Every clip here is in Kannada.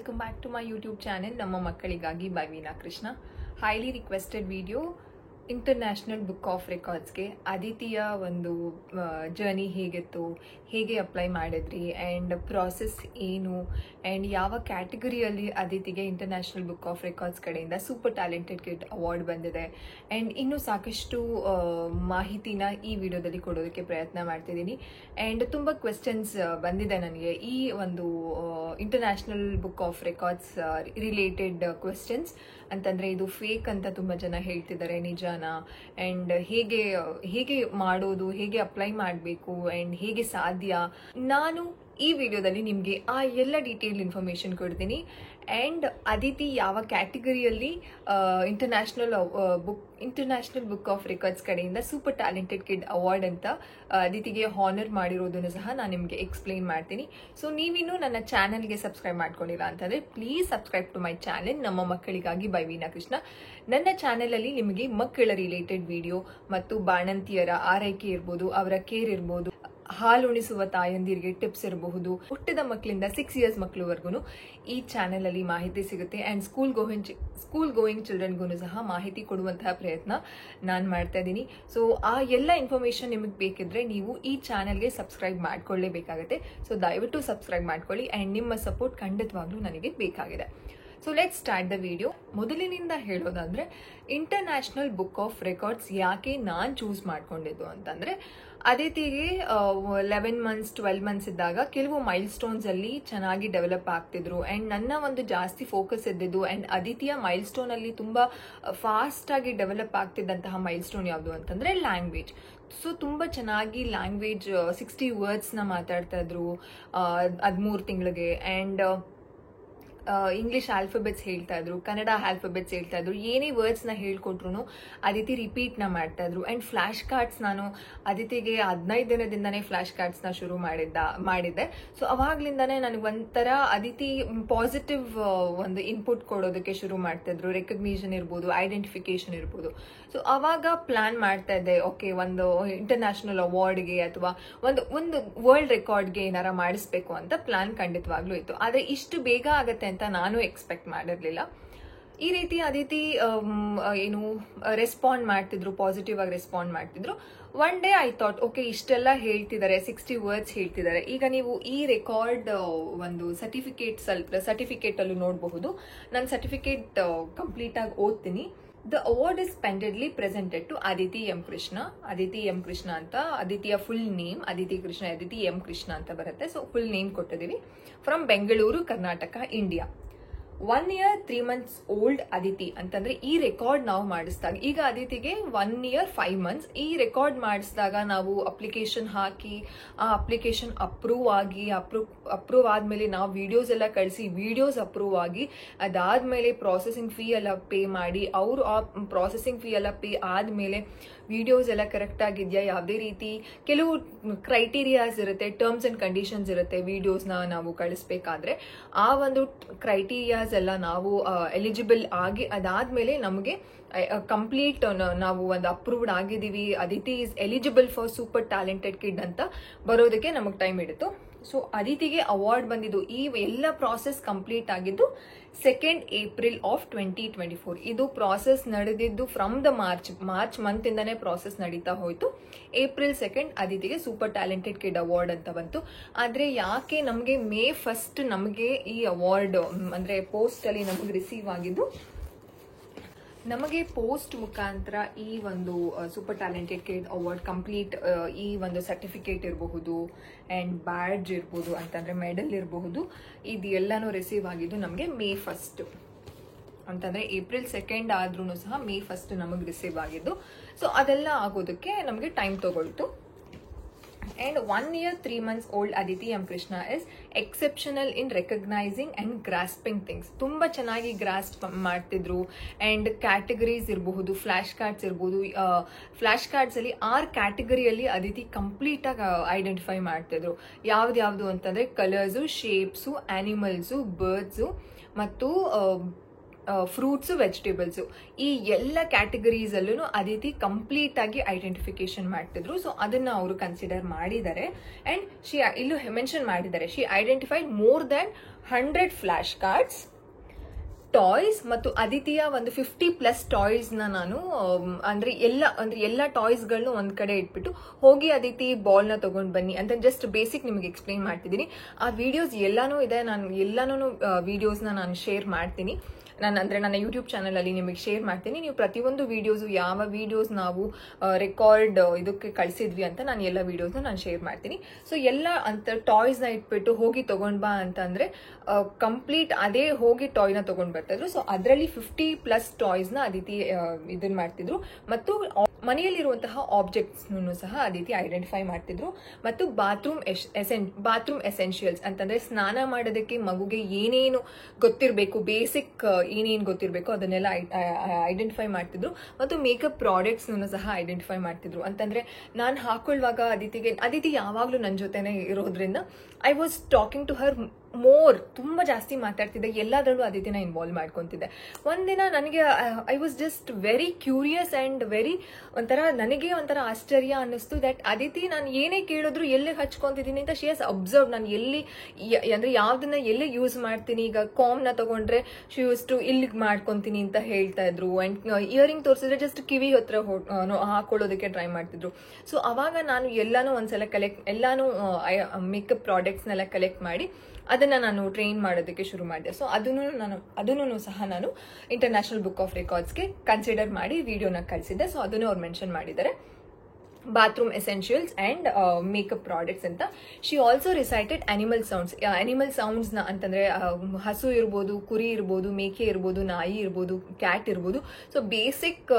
welcome back to my YouTube channel Namma Makkaligagi by Veena Krishna. Highly requested video international book of ರೆಕಾರ್ಡ್ಸ್ಗೆ ಅದಿತಿಯ ಒಂದು ಜರ್ನಿ ಹೇಗಿತ್ತು, ಹೇಗೆ ಅಪ್ಲೈ ಮಾಡಿದ್ರಿ ಆ್ಯಂಡ್ ಪ್ರಾಸೆಸ್ ಏನು ಆ್ಯಂಡ್ ಯಾವ ಕ್ಯಾಟಗರಿಯಲ್ಲಿ ಅದಿತಿಗೆ ಇಂಟರ್ನ್ಯಾಷನಲ್ ಬುಕ್ ಆಫ್ ರೆಕಾರ್ಡ್ಸ್ ಕಡೆಯಿಂದ ಸೂಪರ್ ಟ್ಯಾಲೆಂಟೆಡ್ ಕಿಡ್ ಅವಾರ್ಡ್ ಬಂದಿದೆ ಆ್ಯಂಡ್ ಇನ್ನೂ ಸಾಕಷ್ಟು ಮಾಹಿತಿನ ಈ ವಿಡಿಯೋದಲ್ಲಿ ಕೊಡೋದಕ್ಕೆ ಪ್ರಯತ್ನ ಮಾಡ್ತಿದ್ದೀನಿ. ಆ್ಯಂಡ್ ತುಂಬ ಕ್ವೆಶ್ಚನ್ಸ್ ಬಂದಿದೆ ನನಗೆ ಈ ಒಂದು international book of records related questions. ಅಂತಂದರೆ ಇದು ಫೇಕ್ ಅಂತ ತುಂಬ ಜನ ಹೇಳ್ತಿದ್ದಾರೆ, ನಿಜಾನಾ ಆ್ಯಂಡ್ ಹೇಗೆ ಮಾಡೋದು, ಹೇಗೆ ಅಪ್ಲೈ ಮಾಡಬೇಕು ಆ್ಯಂಡ್ ಹೇಗೆ ಸಾಧ್ಯ. ನಾನು ಈ ವಿಡಿಯೋದಲ್ಲಿ ನಿಮಗೆ ಆ ಎಲ್ಲ ಡೀಟೇಲ್ ಇನ್ಫಾರ್ಮೇಷನ್ ಕೊಡ್ತೀನಿ. ಆ್ಯಂಡ್ ಅದಿತಿ ಯಾವ ಕ್ಯಾಟಗರಿಯಲ್ಲಿ ಇಂಟರ್ನ್ಯಾಷನಲ್ ಬುಕ್ ಆಫ್ ರೆಕಾರ್ಡ್ಸ್ ಕಡೆಯಿಂದ ಸೂಪರ್ ಟ್ಯಾಲೆಂಟೆಡ್ ಕಿಡ್ ಅವಾರ್ಡ್ ಅಂತ ಅದಿತಿಗೆ ಹಾನರ್ ಮಾಡಿರೋದನ್ನು ಸಹ ನಾನು ನಿಮಗೆ ಎಕ್ಸ್ಪ್ಲೈನ್ ಮಾಡ್ತೀನಿ. ಸೊ ನೀವಿನ್ನೂ ನನ್ನ ಚಾನಲ್ಗೆ ಸಬ್ಸ್ಕ್ರೈಬ್ ಮಾಡ್ಕೊಂಡಿಲ್ಲ ಅಂತಂದರೆ please subscribe to my channel ನಮ್ಮ ಮಕ್ಕಳಿಗಾಗಿ ಬೈ ವೀನಾ ಕೃಷ್ಣ. ನನ್ನ ಚಾನೆಲಲ್ಲಿ ನಿಮಗೆ ಮಕ್ಕಳ ರಿಲೇಟೆಡ್ ವಿಡಿಯೋ ಮತ್ತು ಬಾಣಂತಿಯರ ಆರೈಕೆ ಇರ್ಬೋದು, ಅವರ ಕೇರ್ ಇರ್ಬೋದು, ಹಾಲುಣಿಸುವ ತಾಯಂದಿರಿಗೆ ಟಿಪ್ಸ್ ಇರಬಹುದು, ಹುಟ್ಟಿದ ಮಕ್ಕಳಿಂದ 6 years ಮಕ್ಕಳವರೆಗೂ ಈ ಚಾನೆಲ್ ಅಲ್ಲಿ ಮಾಹಿತಿ ಸಿಗುತ್ತೆ. ಆ್ಯಂಡ್ ಸ್ಕೂಲ್ ಗೋಯಿಂಗ್ ಚಿಲ್ಡ್ರನ್ಗೂ ಸಹ ಮಾಹಿತಿ ಕೊಡುವಂತಹ ಪ್ರಯತ್ನ ನಾನು ಮಾಡ್ತಾ ಇದ್ದೀನಿ. ಸೊ ಆ ಎಲ್ಲ ಇನ್ಫಾರ್ಮೇಶನ್ ನಿಮಗೆ ಬೇಕಿದ್ರೆ ನೀವು ಈ ಚಾನೆಲ್ಗೆ ಸಬ್ಸ್ಕ್ರೈಬ್ ಮಾಡ್ಕೊಳ್ಳೇಬೇಕಾಗುತ್ತೆ. ಸೊ ದಯವಿಟ್ಟು ಸಬ್ಸ್ಕ್ರೈಬ್ ಮಾಡ್ಕೊಳ್ಳಿ ಆ್ಯಂಡ್ ನಿಮ್ಮ ಸಪೋರ್ಟ್ ಖಂಡಿತವಾಗ್ಲೂ ನನಗೆ ಬೇಕಾಗಿದೆ. So let's start the video. ಮೊದಲಿನಿಂದ ಹೇಳೋದಾದ್ರೆ ಇಂಟರ್ನ್ಯಾಷನಲ್ ಬುಕ್ ಆಫ್ ರೆಕಾರ್ಡ್ಸ್ ಯಾಕೆ ನಾನು ಚೂಸ್ ಮಾಡ್ಕೊಂಡಿದ್ದು ಅಂತಂದ್ರೆ, ಅದಿತಿಗೆ 11 months 12 months ಇದ್ದಾಗ ಕೆಲವು ಮೈಲ್ ಸ್ಟೋನ್ಸ್ ಅಲ್ಲಿ ಚೆನ್ನಾಗಿ ಡೆವಲಪ್ ಆಗ್ತಿದ್ರು. ಆ್ಯಂಡ್ ನನ್ನ ಒಂದು ಜಾಸ್ತಿ ಫೋಕಸ್ ಇದ್ದಿದ್ದು ಆ್ಯಂಡ್ ಅದಿತಿಯ ಮೈಲ್ ಸ್ಟೋನ್ ಅಲ್ಲಿ ತುಂಬಾ ಫಾಸ್ಟ್ ಆಗಿ ಡೆವಲಪ್ ಆಗ್ತಿದ್ದಂತಹ ಮೈಲ್ ಸ್ಟೋನ್ ಯಾವುದು ಅಂತಂದ್ರೆ ಲ್ಯಾಂಗ್ವೇಜ್. ಸೊ ತುಂಬ ಚೆನ್ನಾಗಿ ಲ್ಯಾಂಗ್ವೇಜ್ 60 words ಮಾತಾಡ್ತಾ ಇದ್ರು 13 ತಿಂಗಳಿಗೆ. ಆ್ಯಂಡ್ ಇಂಗ್ಲಿಷ್ ಆಲ್ಫಾಬೆಟ್ಸ್ ಹೇಳ್ತಾ ಇದ್ರು, ಕನ್ನಡ ಆಲ್ಫಾಬೆಟ್ಸ್ ಹೇಳ್ತಾ ಇದ್ರು, ಏನೇ ವರ್ಡ್ಸ್ನ ಹೇಳ್ಕೊಟ್ರು ಅದಿತಿ ರಿಪೀಟ್ನ ಮಾಡ್ತಾ ಇದ್ರು. ಆ್ಯಂಡ್ ಫ್ಲಾಶ್ ಕಾರ್ಡ್ಸ್ ನಾನು ಅದಿತಿಗೆ 15 ದಿನದಿಂದನೇ ಫ್ಲಾಶ್ ಕಾರ್ಡ್ಸ್ನ ಶುರು ಮಾಡಿದ್ದೆ. ಸೊ ಅವಾಗ್ಲಿಂದಾನೇ ನನಗೆ ಒಂಥರ ಅದಿತಿ ಪಾಸಿಟಿವ್ ಒಂದು ಇನ್ಪುಟ್ ಕೊಡೋದಕ್ಕೆ ಶುರು ಮಾಡ್ತಾ ಇದ್ರು. ರೆಕಗ್ನಿಷನ್ ಇರ್ಬೋದು, ಐಡೆಂಟಿಫಿಕೇಶನ್ ಇರ್ಬೋದು. ಸೊ ಅವಾಗ ಪ್ಲಾನ್ ಮಾಡ್ತಾ ಇದ್ದೆ, ಓಕೆ ಒಂದು ಇಂಟರ್ನ್ಯಾಷನಲ್ ಅವಾರ್ಡ್ಗೆ ಅಥವಾ ಒಂದು ವರ್ಲ್ಡ್ ರೆಕಾರ್ಡ್ಗೆ ಏನಾರ ಮಾಡಿಸ್ಬೇಕು ಅಂತ ಪ್ಲಾನ್ ಖಂಡಿತವಾಗ್ಲೂ ಇತ್ತು. ಆದರೆ ಇಷ್ಟು ಬೇಗ ಆಗತ್ತೆ ಅಂತ ನಾನು ಎಕ್ಸ್ಪೆಕ್ಟ್ ಮಾಡಿರಲಿಲ್ಲ. ಈ ರೀತಿ ಅದಿತಿ ರೆಸ್ಪಾಂಡ್ ಮಾಡ್ತಿದ್ರು, ಪಾಸಿಟಿವ್ ಆಗಿ ರೆಸ್ಪಾಂಡ್ ಮಾಡ್ತಿದ್ರು. One day I thought, okay ಇಷ್ಟೆಲ್ಲ ಹೇಳ್ತಿದ್ದಾರೆ, 60 words ಹೇಳ್ತಿದ್ದಾರೆ, ಈಗ ನೀವು ಈ ರೆಕಾರ್ಡ್ ಒಂದು ಸರ್ಟಿಫಿಕೇಟ್ ಅಲ್ಲೂ ನೋಡಬಹುದು. ನಾನು ಸರ್ಟಿಫಿಕೇಟ್ ಕಂಪ್ಲೀಟ್ ಆಗಿ ಓದ್ತೀನಿ. The award is splendidly presented to Aditi M. Krishna. Aditi M. Krishna ಅಂತ, ಅದಿತಿಯ full name Aditi M Krishna ಅಂತ ಬರುತ್ತೆ. ಸೊ ಫುಲ್ ನೇಮ್ ಕೊಟ್ಟಿದ್ದೀವಿ. From Bengaluru, Karnataka, India. 1 year 3 months old ಅದಿತಿ ಅಂತಂದ್ರೆ ಈ ರೆಕಾರ್ಡ್ ನಾವು ಮಾಡಿಸಿದಾಗ, ಈಗ ಅದಿತಿಗೆ 1 year 5 months. ಈ ರೆಕಾರ್ಡ್ ಮಾಡಿಸಿದಾಗ ನಾವು ಅಪ್ಲಿಕೇಶನ್ ಹಾಕಿ ಆ ಅಪ್ಲಿಕೇಶನ್ ಅಪ್ರೂವ್ ಆದ್ಮೇಲೆ ನಾವು ವಿಡಿಯೋಸ್ ಎಲ್ಲ ಕಳಿಸಿ, ವಿಡಿಯೋಸ್ ಅಪ್ರೂವ್ ಆಗಿ ಅದಾದ್ಮೇಲೆ ಪ್ರಾಸೆಸಿಂಗ್ ಫೀ ಎಲ್ಲ ಪೇ ಮಾಡಿ, ಅವರು ಆ ಪ್ರಾಸೆಸಿಂಗ್ ಫೀ ಎಲ್ಲ ಪೇ ಆದ್ಮೇಲೆ ವಿಡಿಯೋಸ್ ಎಲ್ಲ ಕರೆಕ್ಟ್ ಆಗಿದೆಯಾ, ಯಾವುದೇ ರೀತಿ ಕೆಲವು ಕ್ರೈಟೀರಿಯಾಸ್ ಇರುತ್ತೆ, ಟರ್ಮ್ಸ್ ಅಂಡ್ ಕಂಡೀಷನ್ಸ್ ಇರುತ್ತೆ ವಿಡಿಯೋಸ್ನ ನಾವು ಕಳಿಸ್ಬೇಕಾದ್ರೆ. ಆ ಒಂದು ಕ್ರೈಟೀರಿಯಾಸ್ ಎಲ್ಲ ನಾವು ಎಲಿಜಿಬಲ್ ಆಗಿ ಅದಾದ್ಮೇಲೆ ನಮಗೆ ಕಂಪ್ಲೀಟ್ ನಾವು ಒಂದು ಅಪ್ರೂವ್ಡ್ ಆಗಿದ್ದೀವಿ, Aditi is eligible for super talented kid ಅಂತ ಬರೋದಕ್ಕೆ ನಮಗೆ ಟೈಮ್ ಹಿಡಿತು. ಸೊ ಅದಿತಿಗೆ ಅವಾರ್ಡ್ ಬಂದಿದ್ದು, ಈ ಎಲ್ಲ ಪ್ರಾಸೆಸ್ ಕಂಪ್ಲೀಟ್ ಆಗಿದ್ದು 2nd April of 2024. ಇದು ಪ್ರಾಸೆಸ್ ನಡೆದಿದ್ದು ಫ್ರಮ್ ದ ಮಾರ್ಚ್ ಮಂತ್ ಇಂದಾನೆ ಪ್ರಾಸೆಸ್ ನಡೀತಾ ಹೋಯ್ತು. April 2nd ಅದಿತಿಗೆ ಸೂಪರ್ ಟ್ಯಾಲೆಂಟೆಡ್ ಕಿಡ್ ಅವಾರ್ಡ್ ಅಂತ ಬಂತು. ಆದ್ರೆ ಯಾಕೆ ನಮಗೆ May 1st ನಮಗೆ ಈ ಅವಾರ್ಡ್ ಅಂದ್ರೆ ಪೋಸ್ಟ್ ಅಲ್ಲಿ ನಮಗೆ ರಿಸೀವ್ ಆಗಿದ್ದು, ನಮಗೆ ಪೋಸ್ಟ್ ಮುಖಾಂತರ ಈ ಒಂದು super talented kid award complete ಈ ಒಂದು ಸರ್ಟಿಫಿಕೇಟ್ ಇರಬಹುದು ಆ್ಯಂಡ್ ಬ್ಯಾಡ್ಜ್ ಇರ್ಬೋದು, ಅಂತಂದರೆ ಮೆಡಲ್ ಇರಬಹುದು, ಇದು ಎಲ್ಲನೂ ರಿಸೀವ್ ಆಗಿದ್ದು ನಮಗೆ May 1st ಅಂತಂದರೆ April 2nd ಆದ್ರೂ ಸಹ May 1st ನಮಗೆ ರಿಸೀವ್ ಆಗಿದ್ದು. ಸೊ ಅದೆಲ್ಲ ಆಗೋದಕ್ಕೆ ನಮಗೆ time ತಗೊಳ್ತು. And 1 year 3 months old Aditi M. Krishna is exceptional in recognizing and grasping things. ತುಂಬ ಚೆನ್ನಾಗಿ ಗ್ರಾಸ್ಪ್ ಮಾಡ್ತಿದ್ರು. ಆ್ಯಂಡ್ ಕ್ಯಾಟಗರೀಸ್ ಇರಬಹುದು, ಫ್ಲಾಶ್ ಕಾರ್ಡ್ಸ್ ಇರ್ಬೋದು. ಫ್ಲಾಶ್ ಕಾರ್ಡ್ಸ್ ಅಲ್ಲಿ 6 ಕ್ಯಾಟಗರಿಯಲ್ಲಿ ಅದಿತಿ ಕಂಪ್ಲೀಟ್ ಆಗಿ ಐಡೆಂಟಿಫೈ ಮಾಡ್ತಿದ್ರು. ಯಾವ್ದು ಅಂತಂದ್ರೆ ಕಲರ್ಸು, ಶೇಪ್ಸು, ಆನಿಮಲ್ಸು, ಬರ್ಡ್ಸು ಮತ್ತು ಫ್ರೂಟ್ಸು ವೆಜಿಟೇಬಲ್ಸು ಈ ಎಲ್ಲ ಕ್ಯಾಟಗರೀಸ್ ಅಲ್ಲೂ ಅದಿತಿ ಕಂಪ್ಲೀಟ್ ಆಗಿ ಐಡೆಂಟಿಫಿಕೇಶನ್ ಮಾಡ್ತಿದ್ರು. ಸೊ ಅದನ್ನ ಅವರು ಕನ್ಸಿಡರ್ ಮಾಡಿದ್ದಾರೆ. ಅಂಡ್ ಇಲ್ಲೂ ಮೆನ್ಷನ್ ಮಾಡಿದ್ದಾರೆ, she identified more than 100 flash cards, toys, ಮತ್ತು ಅದಿತಿಯ ಒಂದು 50+ ಟಾಯ್ಸ್ ನಾನು ಅಂದ್ರೆ ಎಲ್ಲ ಟಾಯ್ಸ್ಗಳನ್ನೂ ಒಂದ್ ಕಡೆ ಇಟ್ಬಿಟ್ಟು ಹೋಗಿ ಅದಿತಿ ಬಾಲ್ ನ ತಗೊಂಡ್ ಬನ್ನಿ ಅಂತ ಜಸ್ಟ್ ಬೇಸಿಕ್ ನಿಮಗೆ ಎಕ್ಸ್ಪ್ಲೈನ್ ಮಾಡ್ತಿದ್ದೀನಿ. ಆ ವಿಡಿಯೋಸ್ ಎಲ್ಲಾನು ಇದೆ, ನಾನು ಎಲ್ಲಾನು ವಿಡಿಯೋಸ್ನ ನಾನು ಶೇರ್ ಮಾಡ್ತೀನಿ. ನನ್ನ ಯೂಟ್ಯೂಬ್ ಚಾನಲ್ ಅಲ್ಲಿ ನಿಮಗೆ ಶೇರ್ ಮಾಡ್ತೀನಿ. ನೀವು ಪ್ರತಿಯೊಂದು ವಿಡಿಯೋಸು ಯಾವ ವಿಡಿಯೋಸ್ ನಾವು ರೆಕಾರ್ಡ್ ಇದಕ್ಕೆ ಕಳಿಸಿದ್ವಿ ಅಂತ ನಾನು ಎಲ್ಲ ವಿಡಿಯೋಸ್ನ ನಾನು ಶೇರ್ ಮಾಡ್ತೀನಿ. ಸೊ ಎಲ್ಲ ಅಂತ ಟಾಯ್ಸ್ನ ಇಟ್ಬಿಟ್ಟು ಹೋಗಿ ತಗೊಂಡ್ ಬಾ ಅಂತಂದ್ರೆ ಕಂಪ್ಲೀಟ್ ಅದೇ ಹೋಗಿ ಟಾಯ್ನ ತಗೊಂಡ್ ಬರ್ತಾ ಇದ್ರು. ಸೊ ಅದರಲ್ಲಿ 50+ ಟಾಯ್ಸ್ನ ಅದಿತಿ ಇದನ್ನ ಮಾಡ್ತಿದ್ರು. ಮತ್ತು ಮನೆಯಲ್ಲಿರುವಂತಹ ಆಬ್ಜೆಕ್ಟ್ಸ್ ಸಹ ಅದಿತಿ ಐಡೆಂಟಿಫೈ ಮಾಡ್ತಿದ್ರು. ಮತ್ತು ಬಾತ್ರೂಮ್ ಎಸೆನ್ಷಿಯಲ್ಸ್ ಅಂತಂದ್ರೆ ಸ್ನಾನ ಮಾಡೋದಕ್ಕೆ ಮಗುಗೆ ಏನೇನು ಗೊತ್ತಿರಬೇಕು, ಬೇಸಿಕ್ ಏನೇನು ಗೊತ್ತಿರಬೇಕು ಅದನ್ನೆಲ್ಲ ಐಡೆಂಟಿಫೈ ಮಾಡ್ತಿದ್ರು. ಮತ್ತು ಮೇಕಪ್ ಪ್ರಾಡಕ್ಟ್ಸ್ ಸಹ ಐಡೆಂಟಿಫೈ ಮಾಡ್ತಿದ್ರು. ಅಂತಂದ್ರೆ ನಾನು ಹಾಕೊಳ್ಳುವಾಗ ಅದಿತಿ ಯಾವಾಗ್ಲೂ ನನ್ನ ಜೊತೆನೆ ಇರೋದ್ರಿಂದ I was talking to her more, ತುಂಬಾ ಜಾಸ್ತಿ ಮಾತಾಡ್ತಿದ್ದೆ, ಎಲ್ಲದರಲ್ಲೂ ಅದಿತಿನ ಇನ್ವಾಲ್ವ್ ಮಾಡ್ಕೊಂತಿದ್ದೆ. ಒಂದಿನ ನನಗೆ I was just very curious and ನನಗೆ ಒಂಥರ ಆಶ್ಚರ್ಯ ಅನ್ನಿಸ್ತು ದಟ್ ಅದಿತಿ ನಾನು ಏನೇ ಕೇಳಿದ್ರು ಎಲ್ಲಿ ಹಚ್ಕೊಂತಿದ್ದೀನಿ ಅಂತ ಶಿ ಹಸ್ ಅಬ್ಸರ್ವ್. ನಾನು ಎಲ್ಲಿ ಅಂದ್ರೆ ಯಾವ್ದನ್ನ ಎಲ್ಲಿ ಯೂಸ್ ಮಾಡ್ತೀನಿ, ಈಗ ಕಾಮ್ನ ತಗೊಂಡ್ರೆ ಶಿ ಯೂಸ್ ಟು ಇಲ್ಲಿಗೆ ಮಾಡ್ಕೊಂತೀನಿ ಅಂತ ಹೇಳ್ತಾ ಇದ್ರು. ಅಂಡ್ ಇಯರಿಂಗ್ ತೋರಿಸಿದ್ರೆ ಜಸ್ಟ್ ಕಿವಿ ಹತ್ರ ಹಾಕೊಳ್ಳೋದಕ್ಕೆ ಟ್ರೈ ಮಾಡ್ತಿದ್ರು. ಸೊ ಅವಾಗ ನಾನು ಎಲ್ಲಾನು ಒಂದ್ಸಲ ಎಲ್ಲಾನು ಮೇಕಪ್ ಪ್ರಾಡಕ್ಟ್ಸ್ನೆಲ್ಲ ಕಲೆಕ್ಟ್ ಮಾಡಿ ಅದನ್ನ ನಾನು ಟ್ರೈನ್ ಮಾಡೋದಕ್ಕೆ ಶುರು ಮಾಡಿದೆ. ಸೊ ಅದನ್ನು ಸಹ ನಾನು ಇಂಟರ್ನ್ಯಾಷನಲ್ ಬುಕ್ ಆಫ್ ರೆಕಾರ್ಡ್ಸ್ಗೆ ಕನ್ಸಿಡರ್ ಮಾಡಿ ವಿಡಿಯೋನ ಕಳಿಸಿದ್ದೆ. ಸೊ ಅದನ್ನು ಅವ್ರು ಮೆನ್ಷನ್ ಮಾಡಿದ್ದಾರೆ, bathroom essentials and makeup products ಅಂತ. She also recited animal sounds ನ ಅಂತಂದ್ರೆ ಹಸು ಇರ್ಬೋದು, ಕುರಿ ಇರ್ಬೋದು, ಮೇಕೆ ಇರ್ಬೋದು, ನಾಯಿ ಇರ್ಬೋದು, ಕ್ಯಾಟ್ ಇರ್ಬೋದು. ಸೊ ಬೇಸಿಕ್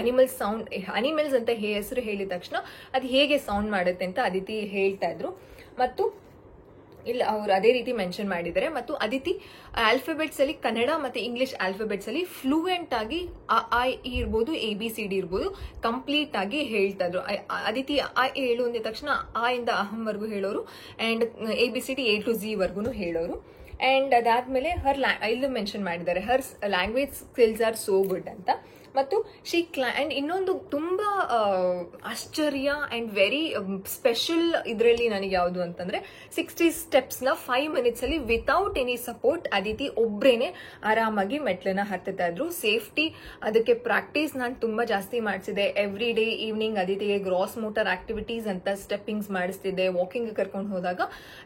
ಅನಿಮಲ್ಸ್ ಅಂತ ಹೆಸರು ಹೇಳಿದ ತಕ್ಷಣ ಅದು ಹೇಗೆ ಸೌಂಡ್ ಮಾಡುತ್ತೆ ಅಂತ ಅದಿತಿ ಹೇಳ್ತಾ ಇದ್ರು. ಮತ್ತು ಇಲ್ಲ ಅವ್ರು ಅದೇ ರೀತಿ ಮೆನ್ಷನ್ ಮಾಡಿದ್ದಾರೆ. ಮತ್ತು ಅದಿತಿ ಆಲ್ಫಾಬೆಟ್ಸ್ ಅಲ್ಲಿ ಕನ್ನಡ ಮತ್ತೆ ಇಂಗ್ಲಿಷ್ ಆಲ್ಫಾಬೆಟ್ಸ್ ಅಲ್ಲಿ ಫ್ಲೂಯೆಂಟ್ ಆಗಿ ಐ ಇರ್ಬೋದು, ABCD ಇರ್ಬೋದು, ಕಂಪ್ಲೀಟ್ ಆಗಿ ಹೇಳ್ತಾ ಇದ್ರು. ಅದಿತಿ ಐ ಹೇಳು ಅಂದ ತಕ್ಷಣ ಆ ಇಂದ ಅಹಂವರೆಗೂ ಹೇಳೋರು and ABCD A to Z ವರ್ಗು ಹೇಳೋರು. ಅಂಡ್ ಅದಾದ್ಮೇಲೆ ಇಲ್ಲೂ ಮೆನ್ಷನ್ ಮಾಡಿದ್ದಾರೆ, her language skills are so good ಅಂತ. ಮತ್ತು ಅಂಡ್ ಇನ್ನೊಂದು ತುಂಬಾ ಆಶ್ಚರ್ಯ ಅಂಡ್ ವೆರಿ ಸ್ಪೆಷಲ್ ಇದರಲ್ಲಿ ನನಗೆ ಯಾವುದು ಅಂತಂದ್ರೆ 60 ಸ್ಟೆಪ್ಸ್ನ 5 minutes ಅಲ್ಲಿ ವಿತೌಟ್ ಎನಿ ಸಪೋರ್ಟ್ ಅದಿತಿ ಒಬ್ರೇನೆ ಆರಾಮಾಗಿ ಮೆಟ್ಲನ್ನ ಹತ್ತುತ್ತಾ ಇದ್ರು. ಸೇಫ್ಟಿ ಅದಕ್ಕೆ ಪ್ರಾಕ್ಟೀಸ್ ನಾನು ತುಂಬಾ ಜಾಸ್ತಿ ಮಾಡಿಸಿದೆ. ಎವ್ರಿ ಡೇ ಈವ್ನಿಂಗ್ ಅದಿತಿಗೆ ಗ್ರಾಸ್ ಮೋಟರ್ ಆಕ್ಟಿವಿಟೀಸ್ ಅಂತ ಸ್ಟೆಪ್ಪಿಂಗ್ಸ್ ಮಾಡಿಸ್ತಿದ್ದೆ. ವಾಕಿಂಗ್ ಕರ್ಕೊಂಡು ಹೋದಾಗ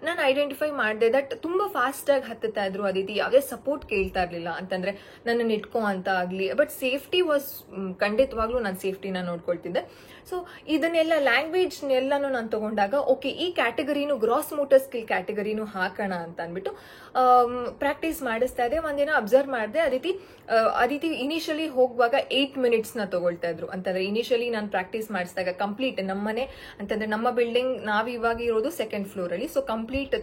ನಾನು ಐಡೆಂಟಿಫೈ ಮಾಡಿದೆ ದಟ್ ತುಂಬಾ ಫಾಸ್ಟ್ ಆಗಿ ಹತ್ತುತ್ತಾ ಇದ್ರು ಅದಿತಿ, ಯಾವುದೇ ಸಪೋರ್ಟ್ ಕೇಳ್ತಾ ಇರ್ಲಿಲ್ಲ. ಅಂತಂದ್ರೆ ನನ್ನನ್ನು ಇಟ್ಕೋ ಅಂತ ಆಗ್ಲಿ, ಬಟ್ ಸೇಫ್ಟಿ ವಾಸ್ ಖಂಡಿತವಾಗ್ಲೂ ನಾನು ಸೇಫ್ಟಿನ ನೋಡ್ಕೊಳ್ತಿದ್ದೆ. ಸೊ ಇದನ್ನೆಲ್ಲ ಲ್ಯಾಂಗ್ವೇಜ್ ಎಲ್ಲಾನು ನಾನು ತಗೊಂಡಾಗ ಓಕೆ ಈ ಕ್ಯಾಟಗರಿನು ಗ್ರಾಸ್ ಮೋಟರ್ ಸ್ಕಿಲ್ ಕ್ಯಾಟಗರಿನು ಹಾಕೋಣ ಅಂತ ಅಂದ್ಬಿಟ್ಟು ಪ್ರಾಕ್ಟೀಸ್ ಮಾಡಿಸ್ತಾ ಇದ್ದೆ. ಒಂದಿನ ಅಬ್ಸರ್ವ್ ಮಾಡಿದೆ ಅದಿತಿ ಇನಿಷಿಯಲಿ ಹೋಗುವಾಗ 8 minutes ತಗೊಳ್ತಾ ಇದ್ರು. ಅಂತಂದ್ರೆ ಇನಿಷಿಯಲಿ ನಾನು ಪ್ರಾಕ್ಟೀಸ್ ಮಾಡಿಸಿದಾಗ ಕಂಪ್ಲೀಟ್ ನಮ್ಮನೆ ಅಂತಂದ್ರೆ ನಮ್ಮ ಬಿಲ್ಡಿಂಗ್ ನಾವ್ ಇವಾಗ ಇರೋದು 2nd floor ಅಲ್ಲಿ. ಸೊ ಕಂಪ್ಲೀಟ್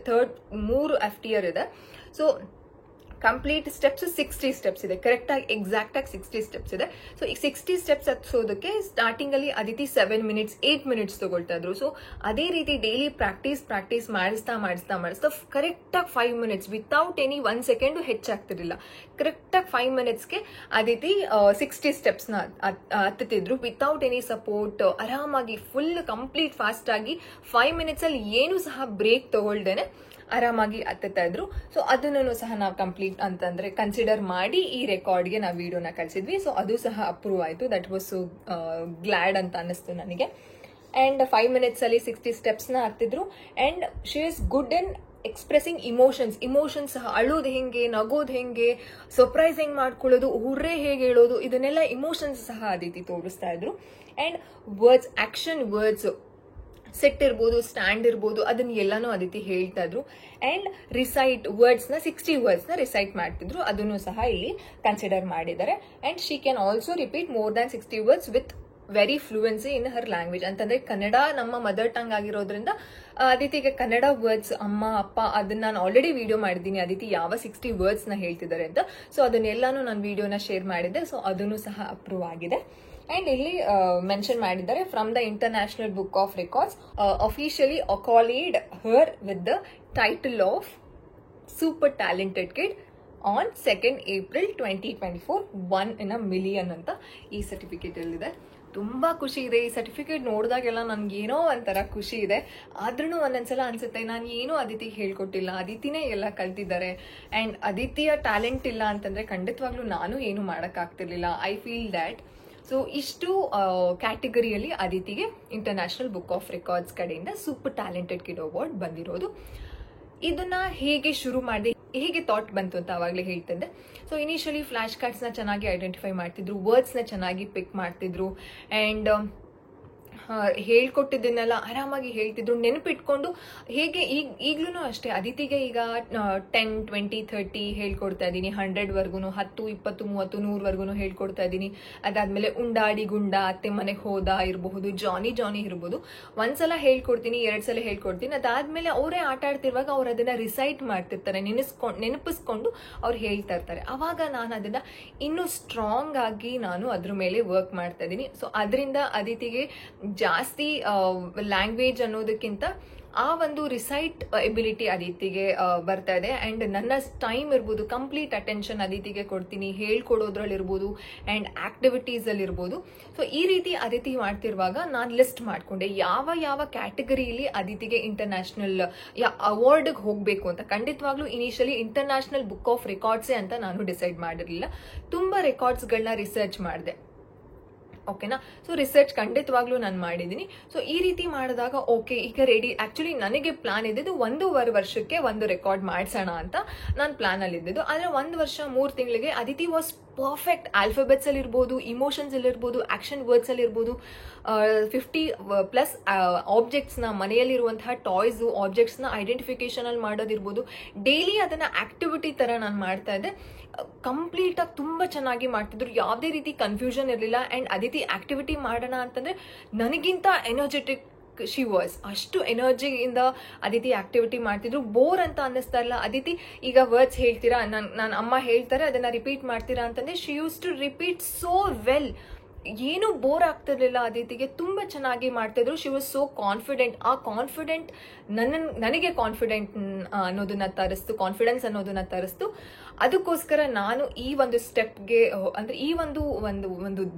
3 FTR ಇದೆ. ಸೊ ಕಂಪ್ಲೀಟ್ ಸ್ಟೆಪ್ಸ್ 60 ಸ್ಟೆಪ್ಸ್ ಇದೆ, ಕರೆಕ್ಟ್ ಆಗಿ ಎಕ್ಸಾಕ್ಟ್ ಆಗಿ 60 ಸ್ಟೆಪ್ಸ್ ಇದೆ. ಸೊ ಈ 60 ಸ್ಟೆಪ್ಸ್ ಹತ್ಸೋದಕ್ಕೆ ಸ್ಟಾರ್ಟಿಂಗ್ ಅಲ್ಲಿ ಅದಿತಿ 7 minutes 8 minutes ತಗೊಳ್ತಾ ಇದ್ರು. ಸೊ ಅದೇ ರೀತಿ ಡೈಲಿ ಪ್ರಾಕ್ಟೀಸ್ ಮಾಡಿಸ್ತಾ ಕರೆಕ್ಟ್ ಆಗಿ 5 minutes ವಿತೌಟ್ ಎನಿ 1 second ಹೆಚ್ಚಾಗ್ತಿರ್ಲಿಲ್ಲ. ಕರೆಕ್ಟ್ ಆಗಿ 5 minutesಗೆ ಅದಿತಿ 60 ಸ್ಟೆಪ್ಸ್ ನ ಹತ್ತುತ್ತಿದ್ರು ವಿತೌಟ್ ಎನಿ ಸಪೋರ್ಟ್. ಆರಾಮಾಗಿ ಫುಲ್ ಕಂಪ್ಲೀಟ್ ಫಾಸ್ಟ್ ಆಗಿ 5 minutes ಅಲ್ಲಿ ಏನು ಸಹ ಬ್ರೇಕ್ ತಗೊಳ್ದೇನೆ ಆರಾಮಾಗಿ ಹತ್ತುತ್ತಾ ಇದ್ರು. ಸೊ ಅದನ್ನು ಸಹ ನಾವು ಕಂಪ್ಲೀಟ್ ಅಂತಂದ್ರೆ ಕನ್ಸಿಡರ್ ಮಾಡಿ ಈ ರೆಕಾರ್ಡ್ಗೆ ನಾವು ವಿಡಿಯೋನ ಕಳಿಸಿದ್ವಿ. ಸೊ ಅದು ಸಹ ಅಪ್ರೂವ್ ಆಯ್ತು. ದಟ್ ವಾಸ್ ಸೊ ಗ್ಲಾಡ್ ಅಂತ ಅನ್ನಿಸ್ತು ನನಗೆ. ಅಂಡ್ 5 minutes ಅಲ್ಲಿ 60 ಸ್ಟೆಪ್ಸ್ನ ಹತ್ತಿದ್ರು. And she is good in expressing emotions ಸಹ. ಅಳೋದು ಹೆಂಗೆ, ನಗೋದು ಹೆಂಗೆ, ಸರ್ಪ್ರೈಸ್ ಹೆಂಗ್ ಮಾಡ್ಕೊಳ್ಳೋದು, ಹುರ್ರೆ ಹೇಗೆ ಹೇಳೋದು, ಇದನ್ನೆಲ್ಲ ಇಮೋಷನ್ಸ್ ಸಹ ಅದಿತಿ ತೋರಿಸ್ತಾ ಇದ್ರು. And words, action words, set ಇರ್ಬೋದು, ಸ್ಟ್ಯಾಂಡ್ ಇರ್ಬೋದು, ಅದನ್ನ ಎಲ್ಲಾನು ಅದಿತಿ ಹೇಳ್ತಾ ಇದ್ರು. ಅಂಡ್ ರಿಸೈಟ್ ವರ್ಡ್ಸ್ನ 60 words ರಿಸೈಟ್ ಮಾಡ್ತಿದ್ರು. ಅದನ್ನು ಸಹ ಇಲ್ಲಿ ಕನ್ಸಿಡರ್ ಮಾಡಿದ್ದಾರೆ. And she can also repeat more than 60 words with very fluency in Har language. ಅಂತಂದ್ರೆ ಕನ್ನಡ ನಮ್ಮ ಮದರ್ ಟಂಗ್ ಆಗಿರೋದ್ರಿಂದ ಅದಿತಿಗೆ ಕನ್ನಡ ವರ್ಡ್ಸ್ ಅಮ್ಮ ಅಪ್ಪ ಅದನ್ನ ನಾನು ಆಲ್ರೆಡಿ ವಿಡಿಯೋ ಮಾಡಿದ್ದೀನಿ, ಅದಿತಿ ಯಾವ 60 words ಹೇಳ್ತಿದ್ದಾರೆ ಅಂತ. ಸೊ ಅದನ್ನೆಲ್ಲಾನು ನಾನು ವಿಡಿಯೋನ ಶೇರ್ ಮಾಡಿದ್ದೆ. ಸೊ ಅದನ್ನು ಸಹ ಅಪ್ರೂವ್ ಆಗಿದೆ. ಅಂಡ್ ಇಲ್ಲಿ ಮೆನ್ಷನ್ ಮಾಡಿದ್ದಾರೆ, from the international book of records officially accoladed her with the title of super talented kid on 2nd April 2024, 1 in a million ಅಂತ ಈ ಸರ್ಟಿಫಿಕೇಟ್ ಅಲ್ಲಿದೆ. ತುಂಬ ಖುಷಿ ಇದೆ. ಈ ಸರ್ಟಿಫಿಕೇಟ್ ನೋಡಿದಾಗೆಲ್ಲ ನನಗೇನೋ ಒಂಥರ ಖುಷಿ ಇದೆ. ಆದ್ರೂ ಒಂದೊಂದ್ಸಲ ಅನ್ಸುತ್ತೆ ನಾನು ಏನೂ ಅದಿತಿಗೆ ಹೇಳ್ಕೊಟ್ಟಿಲ್ಲ, ಅದಿತಿನೇ ಎಲ್ಲ ಕಲ್ತಿದ್ದಾರೆ. ಆ್ಯಂಡ್ ಅದಿತಿಯ ಟ್ಯಾಲೆಂಟ್ ಇಲ್ಲ ಅಂತಂದರೆ ಖಂಡಿತವಾಗ್ಲೂ ನಾನು ಏನು ಮಾಡೋಕ್ಕಾಗ್ತಿರ್ಲಿಲ್ಲ. I feel that. ಸೊ ಇಷ್ಟು ಕ್ಯಾಟಗರಿಯಲ್ಲಿ ಅದಿತಿಗೆ ಇಂಟರ್ನ್ಯಾಷನಲ್ ಬುಕ್ ಆಫ್ ರೆಕಾರ್ಡ್ಸ್ ಕಡೆಯಿಂದ ಸೂಪರ್ ಟ್ಯಾಲೆಂಟೆಡ್ ಕಿಡ್ ಅವಾರ್ಡ್ ಬಂದಿರೋದು. ಇದನ್ನ ಹೇಗೆ ಶುರು ಮಾಡಿದೆ, ಹೇಗೆ ಥಾಟ್ ಬಂತು ಅಂತ ಆವಾಗಲೇ ಹೇಳ್ತಿದ್ದೆ. ಸೊ ಇನಿಷಿಯಲಿ ಫ್ಲಾಶ್ ಕಾರ್ಡ್ಸ್ನ ಚೆನ್ನಾಗಿ ಐಡೆಂಟಿಫೈ ಮಾಡ್ತಿದ್ರು, ವರ್ಡ್ಸ್ನ ಚೆನ್ನಾಗಿ ಪಿಕ್ ಮಾಡ್ತಿದ್ರು, ಆ್ಯಂಡ್ ಹೇಳ್ಕೊಟ್ಟಿದ್ದನ್ನೆಲ್ಲ ಆರಾಮಾಗಿ ಹೇಳ್ತಿದ್ರು, ನೆನಪಿಟ್ಕೊಂಡು. ಹೇಗೆ ಈಗಲೂ ಅಷ್ಟೇ ಅದಿತಿಗೆ ಈಗ 10, 20, 30 ಹೇಳ್ಕೊಡ್ತಾ ಇದ್ದೀನಿ, 100ವರ್ಗೂ, 10, 20, 30, 100ವರ್ಗೂ ಹೇಳ್ಕೊಡ್ತಾ ಇದ್ದೀನಿ. ಅದಾದ್ಮೇಲೆ ಉಂಡಾಡಿ ಗುಂಡ, ಅತ್ತೆ ಮನೆಗೆ ಹೋದ ಇರಬಹುದು, ಜಾನಿ ಇರ್ಬೋದು. ಒಂದ್ಸಲ ಹೇಳ್ಕೊಡ್ತೀನಿ, 2 ಸಲ ಹೇಳ್ಕೊಡ್ತೀನಿ. ಅದಾದ್ಮೇಲೆ ಅವರೇ ಆಟ ಆಡ್ತಿರುವಾಗ ಅವ್ರು ಅದನ್ನ ರಿಸೈಟ್ ಮಾಡ್ತಿರ್ತಾರೆ, ನೆನಪಿಸ್ಕೊಂಡು ಅವ್ರು ಹೇಳ್ತಾ ಇರ್ತಾರೆ. ಅವಾಗ ನಾನು ಅದನ್ನ ಇನ್ನೂ ಸ್ಟ್ರಾಂಗ್ ಆಗಿ ನಾನು ಅದ್ರ ಮೇಲೆ ವರ್ಕ್ ಮಾಡ್ತಾ ಇದ್ದೀನಿ. ಸೊ ಅದರಿಂದ ಅದಿತಿಗೆ ಜಾಸ್ತಿ ಲ್ಯಾಂಗ್ವೇಜ್ ಅನ್ನೋದಕ್ಕಿಂತ ಆ ಒಂದು ರಿಸೈಟ್ ಎಬಿಲಿಟಿ ಅದಿತಿಗೆ ಬರ್ತಾ ಇದೆ. ಆ್ಯಂಡ್ ನನ್ನ ಟೈಮ್ ಇರ್ಬೋದು, ಕಂಪ್ಲೀಟ್ ಅಟೆನ್ಷನ್ ಅದಿತಿಗೆ ಕೊಡ್ತೀನಿ, ಹೇಳ್ಕೊಡೋದ್ರಲ್ಲಿರ್ಬೋದು ಆ್ಯಂಡ್ ಆಕ್ಟಿವಿಟೀಸಲ್ಲಿರ್ಬೋದು. ಸೊ ಈ ರೀತಿ ಅದಿತಿ ಮಾಡ್ತಿರುವಾಗ ನಾನು ಲಿಸ್ಟ್ ಮಾಡಿಕೊಂಡೆ ಯಾವ ಕ್ಯಾಟಗರಿಯಲ್ಲಿ ಅದಿತಿಗೆ ಇಂಟರ್ನ್ಯಾಷನಲ್ ಅವಾರ್ಡ್ಗೆ ಹೋಗಬೇಕು ಅಂತ. ಖಂಡಿತವಾಗ್ಲೂ ಇನಿಷಿಯಲಿ ಇಂಟರ್ನ್ಯಾಷನಲ್ ಬುಕ್ ಆಫ್ ರೆಕಾರ್ಡ್ಸೇ ಅಂತ ನಾನು ಡಿಸೈಡ್ ಮಾಡಿರಲಿಲ್ಲ. ತುಂಬ ರೆಕಾರ್ಡ್ಸ್ಗಳನ್ನ ರಿಸರ್ಚ್ ಮಾಡಿದೆ. ಓಕೆನಾ. ಸೊ ರಿಸರ್ಚ್ ಖಂಡಿತವಾಗ್ಲೂ ನಾನು ಮಾಡಿದ್ದೀನಿ. ಸೊ ಈ ರೀತಿ ಮಾಡಿದಾಗ ಓಕೆ ಈಗ ರೆಡಿ. ಆಕ್ಚುಲಿ ನನಗೆ ಪ್ಲಾನ್ ಇದ್ದಿದ್ದು 1.5 ವರ್ಷಕ್ಕೆ ಒಂದು ರೆಕಾರ್ಡ್ ಮಾಡಿಸೋಣ ಅಂತ ನಾನು ಪ್ಲಾನಲ್ಲಿ ಇದ್ದಿದ್ದು. ಆದರೆ 1 ವರ್ಷ 3 ತಿಂಗಳಿಗೆ ಅದಿತಿ ವಾಸ್ ಪರ್ಫೆಕ್ಟ್. ಆಲ್ಫಾಬೆಟ್ಸ್ ಅಲ್ಲಿ ಇರ್ಬೋದು, ಇಮೋಷನ್ಸ್ ಅಲ್ಲಿ ಇರ್ಬೋದು, ಆಕ್ಷನ್ ವರ್ಡ್ಸ್ ಅಲ್ಲಿ ಇರ್ಬೋದು, 50+ ಆಬ್ಜೆಕ್ಟ್ಸ್ನ, ಮನೆಯಲ್ಲಿರುವಂತಹ ಟಾಯ್ಸ್ ಆಬ್ಜೆಕ್ಟ್ಸ್ನ ಐಡೆಂಟಿಫಿಕೇಶನ್ ಅಲ್ಲಿ ಮಾಡೋದಿರ್ಬೋದು. ಡೈಲಿ ಅದನ್ನ ಆಕ್ಟಿವಿಟಿ ತರ ನಾನು ಮಾಡ್ತಾ ಇದ್ದೆ. ಕಂಪ್ಲೀಟ್ ಆಗಿ ತುಂಬಾ ಚೆನ್ನಾಗಿ ಮಾಡ್ತಿದ್ರು, ಯಾವುದೇ ರೀತಿ ಕನ್ಫ್ಯೂಷನ್ ಇರಲಿಲ್ಲ. ಅಂಡ್ ಅದಿತಿ ಆಕ್ಟಿವಿಟಿ ಮಾಡೋಣ ಅಂತಂದ್ರೆ ನನಗಿಂತ ಎನರ್ಜೆಟಿಕ್ ಶಿ ವಾಸ್. ಅಷ್ಟು ಎನರ್ಜಿಯಿಂದ ಅದಿತಿ ಆಕ್ಟಿವಿಟಿ ಮಾಡ್ತಿದ್ರು. ಬೋರ್ ಅಂತ ಅನ್ನಿಸ್ತಾ ಇಲ್ಲ. ಅದಿತಿ ಈಗ ವರ್ಡ್ಸ್ ಹೇಳ್ತೀರಾ, ನಾನು ಅಮ್ಮ ಹೇಳ್ತಾರೆ ಅದನ್ನ ರಿಪೀಟ್ ಮಾಡ್ತೀರಾ ಅಂತಂದ್ರೆ she used to repeat so well. ಏನು ಬೋರ್ ಆಗ್ತಿರ್ಲಿಲ್ಲ ಅದಿತಿಗೆ, ತುಂಬ ಚೆನ್ನಾಗಿ ಮಾಡ್ತಿದ್ರು. She was so confident. ಆ ಕಾನ್ಫಿಡೆಂಟ್ ನನಗೆ ಕಾನ್ಫಿಡೆಂಟ್ ಅನ್ನೋದನ್ನ ತರಿಸ್ತು, ಕಾನ್ಫಿಡೆನ್ಸ್ ಅನ್ನೋದನ್ನ ತರಿಸ್ತು. ಅದಕ್ಕೋಸ್ಕರ ನಾನು ಈ ಒಂದು ಸ್ಟೆಪ್ಗೆ, ಅಂದ್ರೆ ಈ ಒಂದು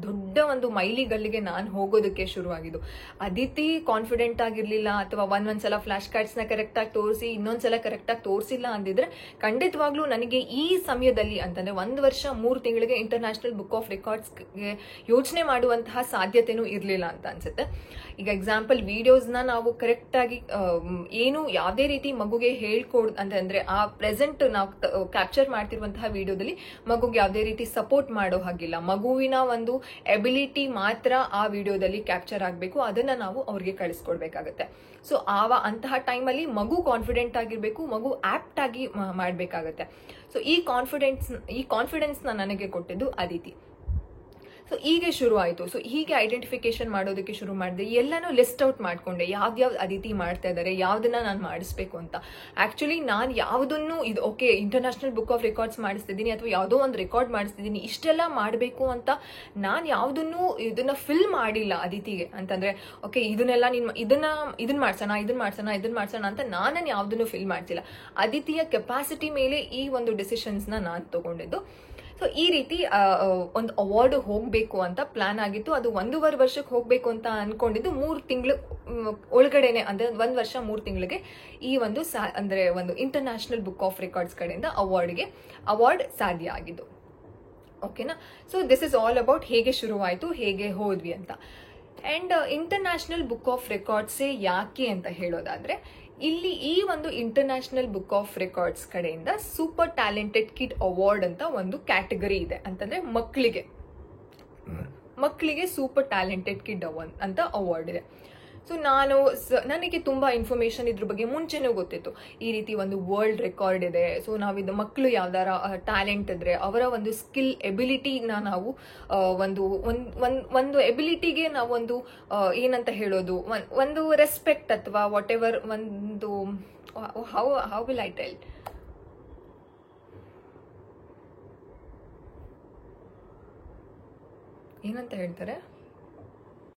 ದೊಡ್ಡ ಒಂದು ಮೈಲಿಗಲ್ಲಿಗೆ ನಾನು ಹೋಗೋದಕ್ಕೆ ಶುರುವಾಗಿದ್ದು. ಅದಿತಿ ಕಾನ್ಫಿಡೆಂಟ್ ಆಗಿರ್ಲಿಲ್ಲ ಅಥವಾ ಒಂದ್ಸಲ ಫ್ಲಾಶ್ ಕಾರ್ಡ್ಸ್ನ ಕರೆಕ್ಟಾಗಿ ತೋರಿಸಿ ಇನ್ನೊಂದ್ಸಲ ಕರೆಕ್ಟಾಗಿ ತೋರಿಸಿಲ್ಲ ಅಂದಿದ್ರೆ ಖಂಡಿತವಾಗ್ಲೂ ನನಗೆ ಈ ಸಮಯದಲ್ಲಿ ಅಂತಂದ್ರೆ 1 ವರ್ಷ 3 ತಿಂಗಳಿಗೆ ಇಂಟರ್ನ್ಯಾಷನಲ್ ಬುಕ್ ಆಫ್ ರೆಕಾರ್ಡ್ಸ್ಗೆ ಯೋಚನೆ ಮಾಡುವಂತಹ ಸಾಧ್ಯತೆನೂ ಇರಲಿಲ್ಲ ಅಂತ ಅನ್ಸುತ್ತೆ. ಈಗ ಎಕ್ಸಾಂಪಲ್ ವಿಡಿಯೋಸ್ನ ನಾವು ಕರೆಕ್ಟಾಗಿ ಏನು ಯಾವುದೇ ರೀತಿ ಮಗುಗೆ ಅಂದ್ರೆ ಆ ಪ್ರೆಸೆಂಟ್ ನಾವು ಕ್ಯಾಪ್ಚರ್ ಮಾಡ್ತಿರುವಂತಹ ವಿಡಿಯೋದಲ್ಲಿ ಮಗುಗೆ ಯಾವುದೇ ರೀತಿ ಸಪೋರ್ಟ್ ಮಾಡೋ ಹಾಗಿಲ್ಲ. ಮಗುವಿನ ಒಂದು ಎಬಿಲಿಟಿ ಮಾತ್ರ ಆ ವಿಡಿಯೋದಲ್ಲಿ ಕ್ಯಾಪ್ಚರ್ ಆಗಬೇಕು, ಅದನ್ನ ನಾವು ಅವ್ರಿಗೆ ಕಳಿಸ್ಕೊಡ್ಬೇಕಾಗತ್ತೆ. ಸೊ ಅಂತಹ ಟೈಮಲ್ಲಿ ಮಗು ಕಾನ್ಫಿಡೆಂಟ್ ಆಗಿರ್ಬೇಕು, ಮಗು ಆಪ್ಟ್ ಆಗಿ ಮಾಡ್ಬೇಕಾಗತ್ತೆ. ಸೊ ಈ ಕಾನ್ಫಿಡೆನ್ಸ್ನ ನನಗೆ ಕೊಟ್ಟಿದ್ದು ಅದಿತಿ. ಸೊ ಹೀಗೆ ಶುರು ಆಯಿತು. ಸೊ ಹೀಗೆ ಐಡೆಂಟಿಫಿಕೇಶನ್ ಮಾಡೋದಕ್ಕೆ ಶುರು ಮಾಡಿದೆ. ಎಲ್ಲನೂ ಲಿಸ್ಟ್ ಔಟ್ ಮಾಡ್ಕೊಂಡೆ, ಯಾವ್ದು ಅದಿತಿ ಮಾಡ್ತಾ ಇದ್ದಾರೆ, ಯಾವ್ದನ್ನ ನಾನು ಮಾಡಿಸ್ಬೇಕು ಅಂತ. ಆಕ್ಚುಲಿ ನಾನು ಯಾವುದನ್ನು ಇದು okay international book of records ಮಾಡಿಸ್ತಿದ್ದೀನಿ ಅಥವಾ ಯಾವುದೋ ಒಂದು ರೆಕಾರ್ಡ್ ಮಾಡಿಸ್ತಿದ್ದೀನಿ, ಇಷ್ಟೆಲ್ಲ ಮಾಡಬೇಕು ಅಂತ ನಾನು ಯಾವುದನ್ನು ಇದನ್ನ ಫಿಲ್ ಮಾಡಿಲ್ಲ ಅದಿತಿಗೆ. ಅಂತಂದ್ರೆ ಓಕೆ ಇದನ್ನೆಲ್ಲ ಇದನ್ನ ಮಾಡ್ಸೋಣ ಅಂತ ನಾನು ಯಾವುದನ್ನು ಫಿಲ್ ಮಾಡ್ತಿಲ್ಲ. ಅದಿತಿಯ ಕೆಪಾಸಿಟಿ ಮೇಲೆ ಈ ಒಂದು ಡಿಸಿಷನ್ಸ್ನ ನಾನು ತಗೊಂಡಿದ್ದು. ಸೊ ಈ ರೀತಿ ಒಂದು ಅವಾರ್ಡ್ ಹೋಗಬೇಕು ಅಂತ ಪ್ಲಾನ್ ಆಗಿತ್ತು. ಅದು 1.5 ವರ್ಷಕ್ಕೆ ಹೋಗಬೇಕು ಅಂತ ಅನ್ಕೊಂಡಿದ್ದು 3 ತಿಂಗಳು ಒಳಗಡೆನೆ, ಅಂದ್ರೆ 1 ವರ್ಷ 3 ತಿಂಗಳಿಗೆ ಈ ಒಂದು ಅಂದ್ರೆ ಒಂದು ಇಂಟರ್ನ್ಯಾಷನಲ್ ಬುಕ್ ಆಫ್ ರೆಕಾರ್ಡ್ಸ್ ಕಡೆಯಿಂದ ಅವಾರ್ಡ್ ಸಾಧ್ಯ ಆಗಿದ್ದು. ಓಕೆನಾ. So this is all about ಹೇಗೆ ಶುರುವಾಯಿತು, ಹೇಗೆ ಹೋದ್ವಿ ಅಂತ. ಅಂಡ್ ಇಂಟರ್ನ್ಯಾಷನಲ್ ಬುಕ್ ಆಫ್ ರೆಕಾರ್ಡ್ಸೇ ಯಾಕೆ ಅಂತ ಹೇಳೋದಾದ್ರೆ, ಇಲ್ಲಿ ಈ ಒಂದು ಇಂಟರ್ನ್ಯಾಷನಲ್ ಬುಕ್ ಆಫ್ ರೆಕಾರ್ಡ್ಸ್ ಕಡೆಯಿಂದ ಸೂಪರ್ ಟ್ಯಾಲೆಂಟೆಡ್ ಕಿಡ್ ಅವಾರ್ಡ್ ಅಂತ ಒಂದು ಕ್ಯಾಟಗರಿ ಇದೆ. ಅಂತಂದ್ರೆ ಮಕ್ಕಳಿಗೆ ಸೂಪರ್ ಟ್ಯಾಲೆಂಟೆಡ್ ಕಿಡ್ ಅಂತ ಅವಾರ್ಡ್ ಇದೆ. ಸೊ ನನಗೆ ತುಂಬಾ ಇನ್ಫಾರ್ಮೇಶನ್ ಇದ್ರ ಬಗ್ಗೆ ಮುಂಚೆನೂ ಗೊತ್ತಿತ್ತು. ಈ ರೀತಿ ಒಂದು ವರ್ಲ್ಡ್ ರೆಕಾರ್ಡ್ ಇದೆ. ಸೊ ನಾವಿದು ಮಕ್ಕಳು ಯಾವ್ದಾರ ಟ್ಯಾಲೆಂಟ್ ಇದ್ರೆ ಅವರ ಒಂದು ಸ್ಕಿಲ್ ಎಬಿಲಿಟಿನ ನಾವು ಒಂದು ಎಬಿಲಿಟಿಗೆ ನಾವೊಂದು ಏನಂತ ಹೇಳೋದು, ಒಂದು ರೆಸ್ಪೆಕ್ಟ್ ಅಥವಾ ವಾಟ್ ಎವರ್ ಒಂದು ಹೌ ವಿಲ್ ಐ ಟೆಲ್, ಏನಂತ ಹೇಳ್ತಾರೆ,